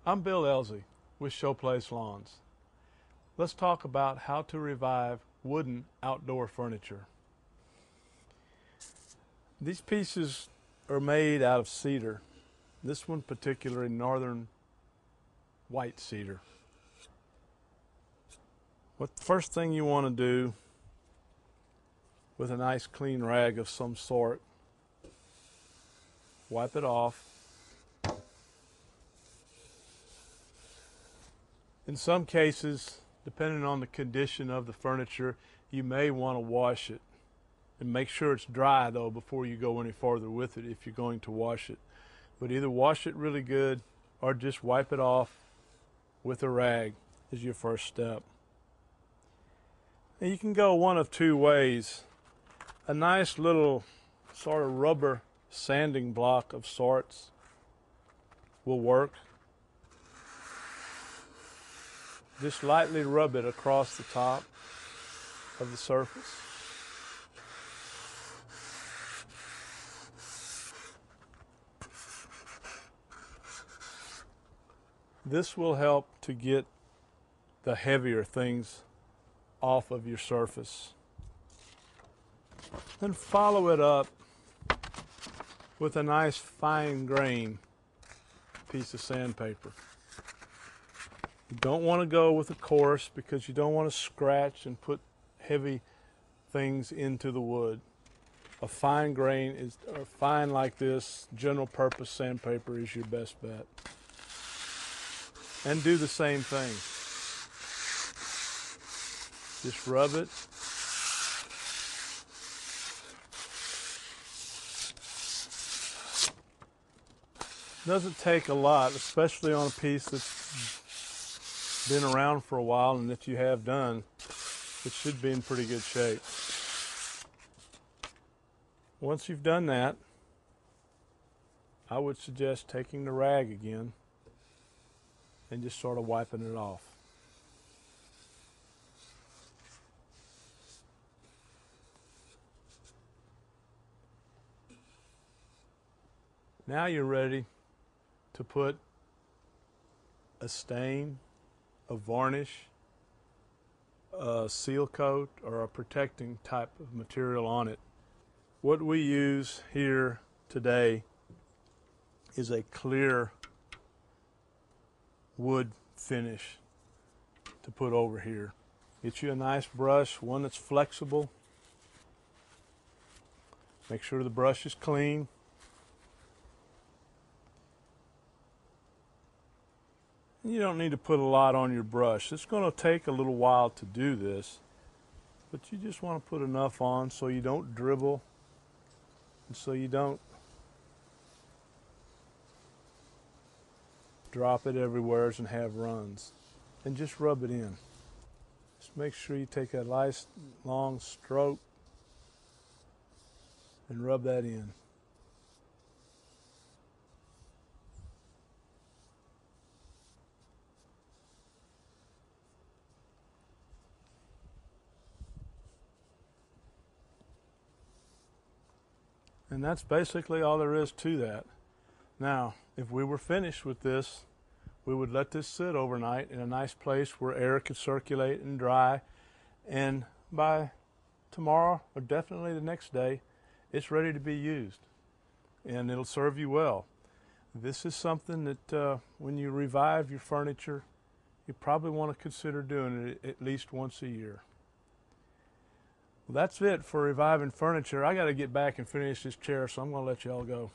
I'm Bill Elsey with Showplace Lawns. Let's talk about how to revive wooden outdoor furniture. These pieces are made out of cedar. This one particularly northern white cedar. What the first thing you want to do with a nice clean rag of some sort, wipe it off. In some cases, depending on the condition of the furniture, you may want to wash it. And make sure it's dry though before you go any farther with it if you're going to wash it. But either wash it really good or just wipe it off with a rag is your first step. And you can go one of two ways. A nice little sort of rubber sanding block of sorts will work. Just lightly rub it across the top of the surface. This will help to get the heavier things off of your surface. Then follow it up with a nice fine grain piece of sandpaper. You don't want to go with a coarse because you don't want to scratch and put heavy things into the wood. A fine grain is, or fine like this, general purpose sandpaper is your best bet. And do the same thing. Just rub it. Doesn't take a lot, especially on a piece that's been around for a while, and if you have done, it should be in pretty good shape. Once you've done that, I would suggest taking the rag again and just sort of wiping it off. Now you're ready to put a stain, a varnish, a seal coat, or a protecting type of material on it. What we use here today is a clear wood finish to put over here. Get you a nice brush, one that's flexible. Make sure the brush is clean. You don't need to put a lot on your brush. It's going to take a little while to do this, but you just want to put enough on so you don't dribble and so you don't drop it everywhere and have runs. And just rub it in. Just make sure you take a nice long stroke and rub that in. And that's basically all there is to that. Now, if we were finished with this, we would let this sit overnight in a nice place where air could circulate and dry. And by tomorrow, or definitely the next day, it's ready to be used. And it'll serve you well. This is something that when you revive your furniture, you probably want to consider doing it at least once a year. Well, that's it for reviving furniture. I got to get back and finish this chair, so I'm going to let y'all go.